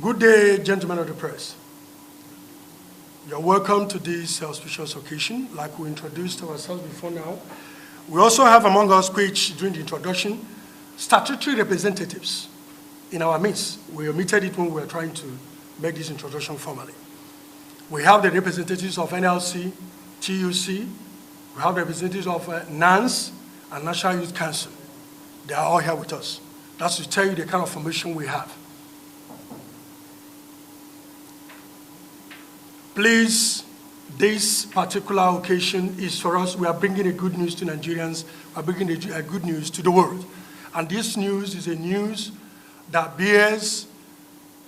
Good day, gentlemen of the press. You're welcome to this auspicious occasion. Like we introduced ourselves before now, we also have among us, which during the introduction, statutory representatives in our midst. We omitted it when we were trying to make this introduction formally. We have the representatives of NLC, TUC, we have representatives of NANS and National Youth Council. They are all here with us. That's to tell you the kind of formation we have. Please, this particular occasion is for us. We are bringing a good news to Nigerians. We are bringing a good news to the world. And this news is a news that bears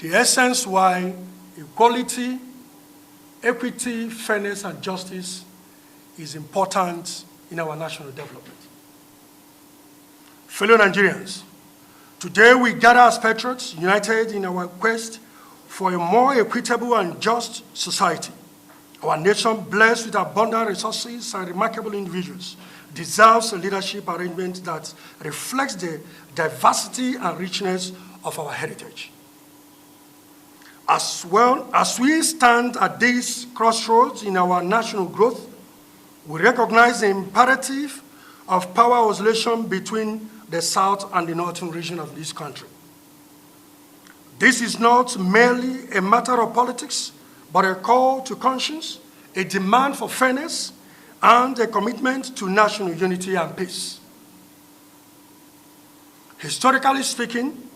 the essence why equality, equity, fairness, and justice is important in our national development. Fellow Nigerians, today we gather as patriots, united in our quest for a more equitable and just society. Our nation, blessed with abundant resources and remarkable individuals, deserves a leadership arrangement that reflects the diversity and richness of our heritage. As well as we stand at this crossroads in our national growth, we recognize the imperative of power oscillation between the south and the northern region of this country. This is not merely a matter of politics, but a call to conscience, a demand for fairness, and a commitment to national unity and peace. Historically speaking,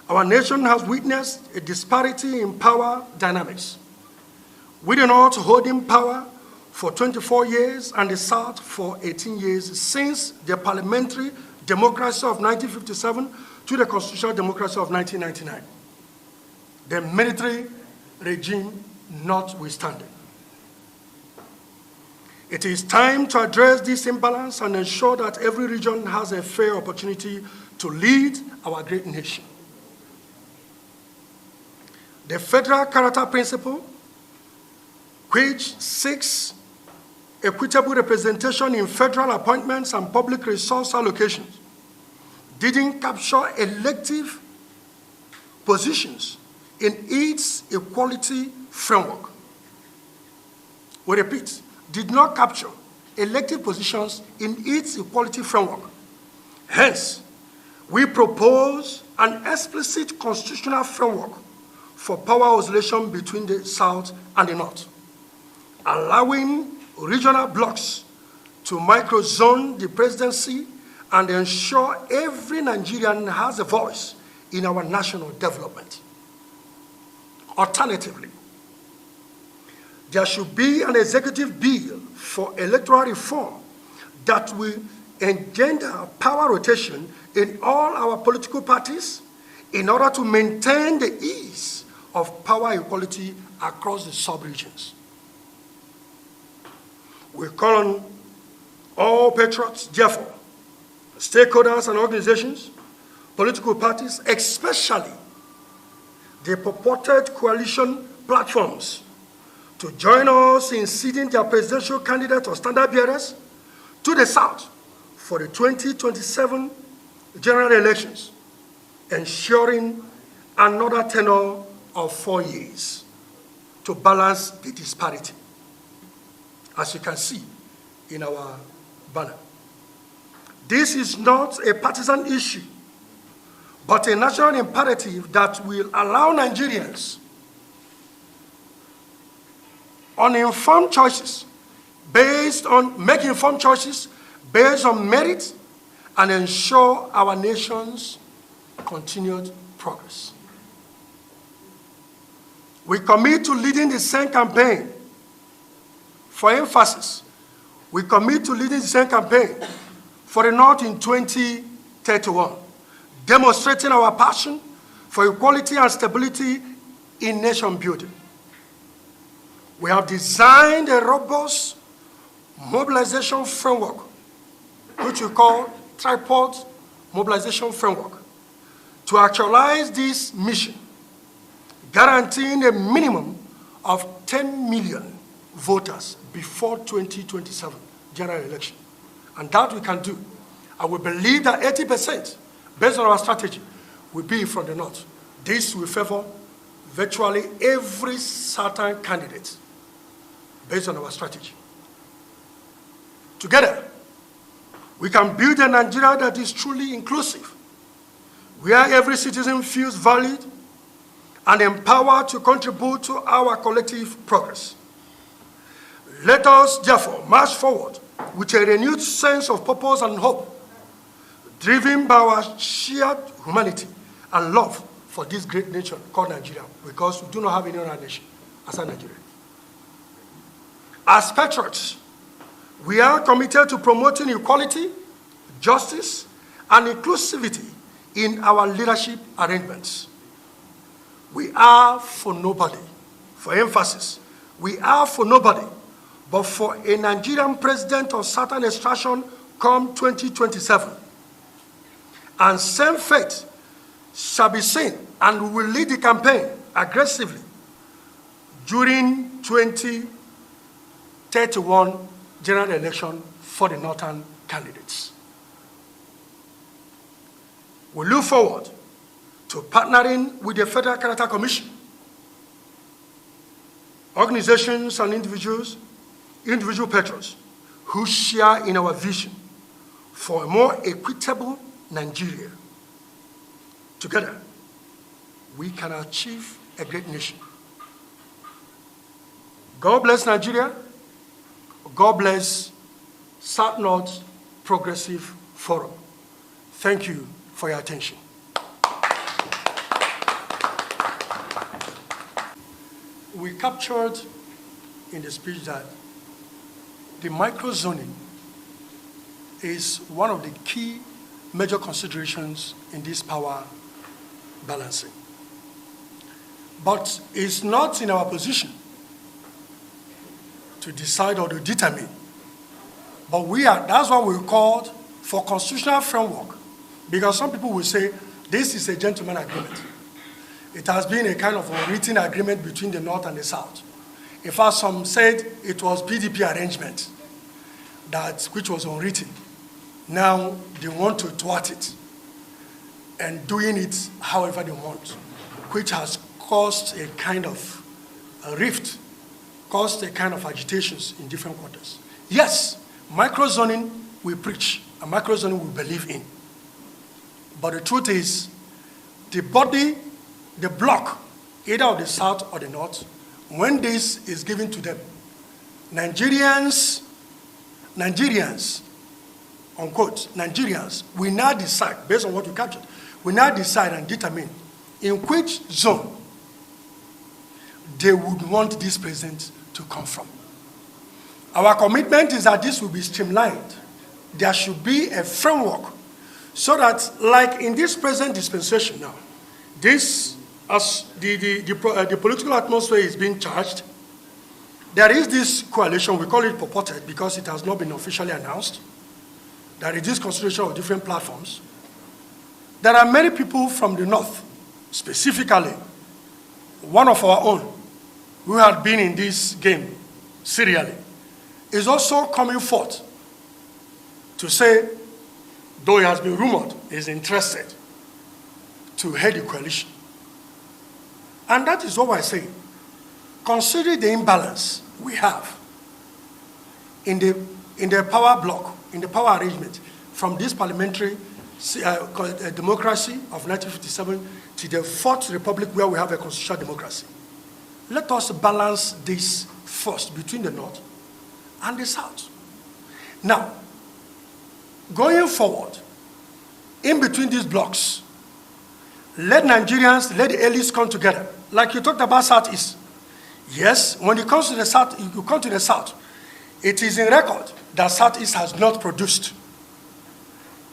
our nation has witnessed a disparity in power dynamics, with the North holding power for 24 years and the South for 18 years since the parliamentary democracy of 1957 to the constitutional democracy of 1999. The military regime notwithstanding. It is time to address this imbalance and ensure that every region has a fair opportunity to lead our great nation. The federal character principle, which seeks equitable representation in federal appointments and public resource allocations, didn't capture elective positions in its equality framework. We repeat, did not capture elective positions in its equality framework. Hence, we propose an explicit constitutional framework for power oscillation between the South and the North, allowing regional blocs to microzone the presidency and ensure every Nigerian has a voice in our national development. Alternatively, there should be an executive bill for electoral reform that will engender power rotation in all our political parties in order to maintain the ease of power equality across the sub-regions. We call on all patriots, therefore, stakeholders and organizations, political parties, especially the purported coalition platforms, to join us in seeding their presidential candidate or standard bearers to the South for the 2027 general elections, ensuring another tenure of 4 years to balance the disparity, as you can see in our banner. This is not a partisan issue, but a national imperative that will allow Nigerians on informed choices, make informed choices based on merit and ensure our nation's continued progress. We commit to leading the same campaign. For emphasis, we commit to leading the same campaign for the North in 2031, demonstrating our passion for equality and stability in nation building. We have designed a robust mobilization framework, which we call tripod mobilization framework, to actualize this mission, guaranteeing a minimum of 10 million voters before 2027 general election. And that we can do. I will believe that 80%, based on our strategy, will be from the North. This will favor virtually every certain candidate based on our strategy. Together, we can build a Nigeria that is truly inclusive, where every citizen feels valued and empowered to contribute to our collective progress. Let us, therefore, march forward with a renewed sense of purpose and hope, driven by our shared humanity and love for this great nation called Nigeria, because we do not have any other nation aside Nigeria. As patriots, we are committed to promoting equality, justice, and inclusivity in our leadership arrangements. We are for nobody. For emphasis, we are for nobody, but for a Nigerian president of certain extraction come 2027. And same fate shall be seen, and we will lead the campaign aggressively during 2031 general election for the northern candidates. We look forward to partnering with the Federal Character Commission, organizations and individual patrons who share in our vision for a more equitable Nigeria. Together, we can achieve a great nation. God bless Nigeria. God bless South North Progressive Forum. Thank you for your attention. We captured in the speech that the microzoning is one of the key major considerations in this power balancing. But it's not in our position to decide or to determine. But that's what we called for constitutional framework, because some people will say this is a gentleman agreement. It has been a kind of a written agreement between the North and the South. In fact, some said it was PDP arrangement, which was unwritten. Now they want to thwart it and doing it however they want, which has caused a kind of a rift, caused a kind of agitations in different quarters. Yes, microzoning we preach, and microzoning we believe in. But the truth is, the bloc, either of the South or the North, when this is given to them, Nigerians, unquote, Nigerians, we now decide, based on what we captured, we now decide and determine in which zone they would want this president to come from. Our commitment is that this will be streamlined. There should be a framework so that, like in this present dispensation now, this, as the political atmosphere is being charged, there is this coalition, we call it purported because it has not been officially announced. There is this consideration of different platforms. There are many people from the North, specifically one of our own, who had been in this game serially, is also coming forth to say, though it has been rumored, is interested to head the coalition. And that is what we're saying. Consider the imbalance we have in the power block, in the power arrangement, from this parliamentary democracy of 1957 to the Fourth Republic, where we have a constitutional democracy. Let us balance this first between the North and the South. Now, going forward, in between these blocks, let Nigerians, let the elites come together. Like you talked about Southeast. Yes, when it comes to the South, you come to the South, it is in record that Southeast has not produced.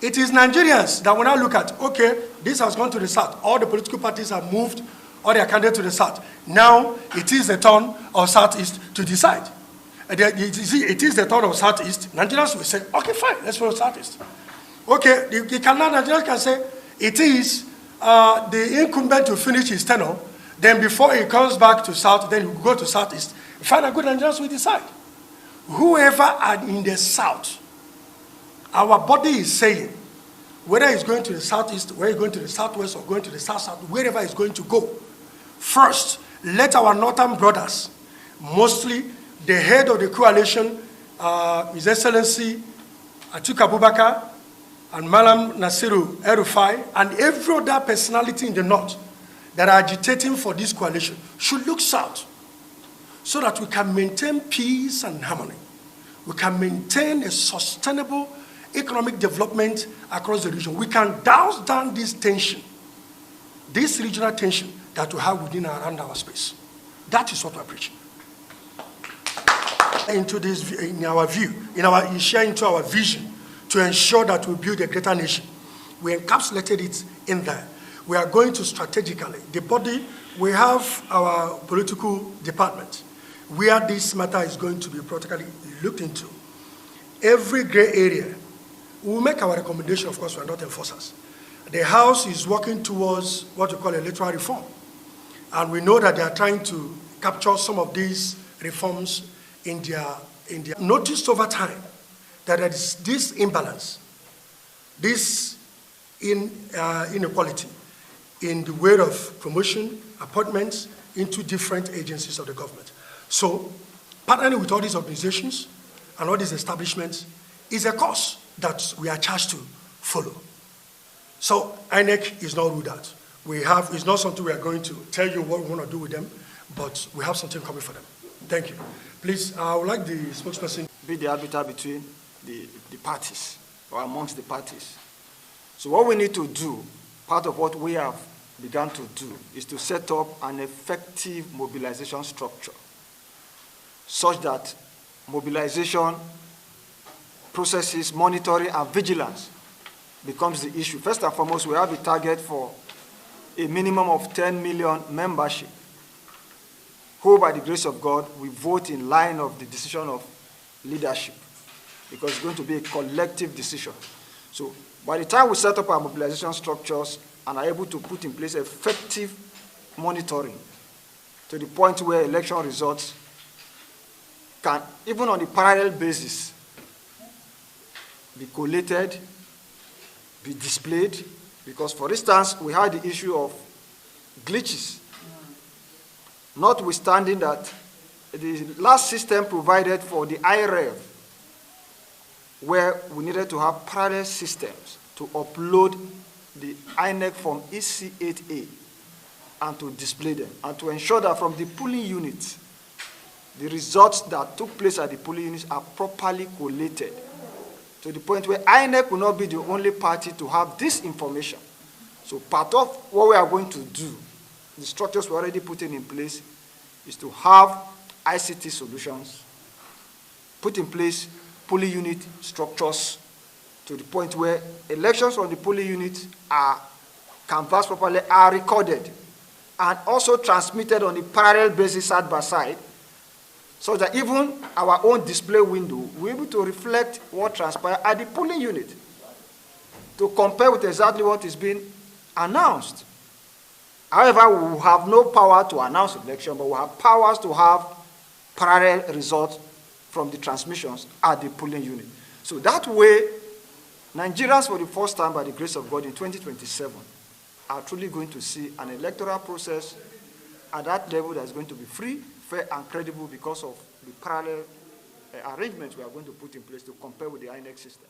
It is Nigerians that when I look at, okay, this has gone to the South. All the political parties have moved all their candidates to the South. Now, it is the turn of Southeast to decide. It is the turn of Southeast. Nigerians will say, okay, fine, let's follow Southeast. Okay, Nigerians can say, it is the incumbent to finish his tenure, then before he comes back to South, then he will go to Southeast. Fine and good, Nigerians will decide. Whoever are in the South, our body is saying, whether he's going to the Southeast, whether he's going to the Southwest, or going to the South-South, wherever he's going to go, First, let our northern brothers, mostly the head of the coalition, His Excellency Atiku Abubakar, and Malam Nasiru El-Rufai, and every other personality in the north that are agitating for this coalition should look south so that we can maintain peace and harmony. We can maintain a sustainable economic development across the region. We can douse down this tension, this regional tension that we have within and around our space. That is what we're preaching. Into this, in our view, share into our vision to ensure that we build a greater nation. We encapsulated it in there. We are going to strategically, the body, we have our political department, where this matter is going to be practically looked into. Every gray area, we will make our recommendation. Of course, we are not enforcers. The House is working towards what we call electoral reform. And we know that they are trying to capture some of these reforms in their noticed over time that there is this imbalance, this inequality in the way of promotion, appointments into different agencies of the government. So, partnering with all these organizations and all these establishments is a course that we are charged to follow. So, INEC is not ruled out. It's not something we are going to tell you what we want to do with them, but we have something coming for them. Thank you. Please, I would like the spokesperson be the arbiter between the parties, or amongst the parties. So what we need to do, part of what we have begun to do, is to set up an effective mobilization structure such that mobilization processes, monitoring, and vigilance becomes the issue. First and foremost, we have a target for a minimum of 10 million membership, who, by the grace of God, we vote in line of the decision of leadership, because it's going to be a collective decision. So by the time we set up our mobilization structures and are able to put in place effective monitoring to the point where election results can, even on a parallel basis, be collated, be displayed, because, for instance, we had the issue of glitches, notwithstanding that the last system provided for the IREV, where we needed to have parallel systems to upload the INEC from EC8A and to display them, and to ensure that from the polling units, the results that took place at the polling units are properly collated, to the point where INEC will not be the only party to have this information. So part of what we are going to do, the structures we're already putting in place, is to have ICT solutions, put in place polling unit structures to the point where elections on the polling unit are canvassed properly, are recorded, and also transmitted on a parallel basis side by side, so that even our own display window will be able to reflect what transpired at the polling unit, to compare with exactly what is being announced. However, we will have no power to announce election, but we have powers to have parallel results from the transmissions at the polling unit. So that way, Nigerians, for the first time, by the grace of God, in 2027, are truly going to see an electoral process at that level that is going to be free, fair, and credible, because of the parallel arrangements we are going to put in place to compare with the INEC system.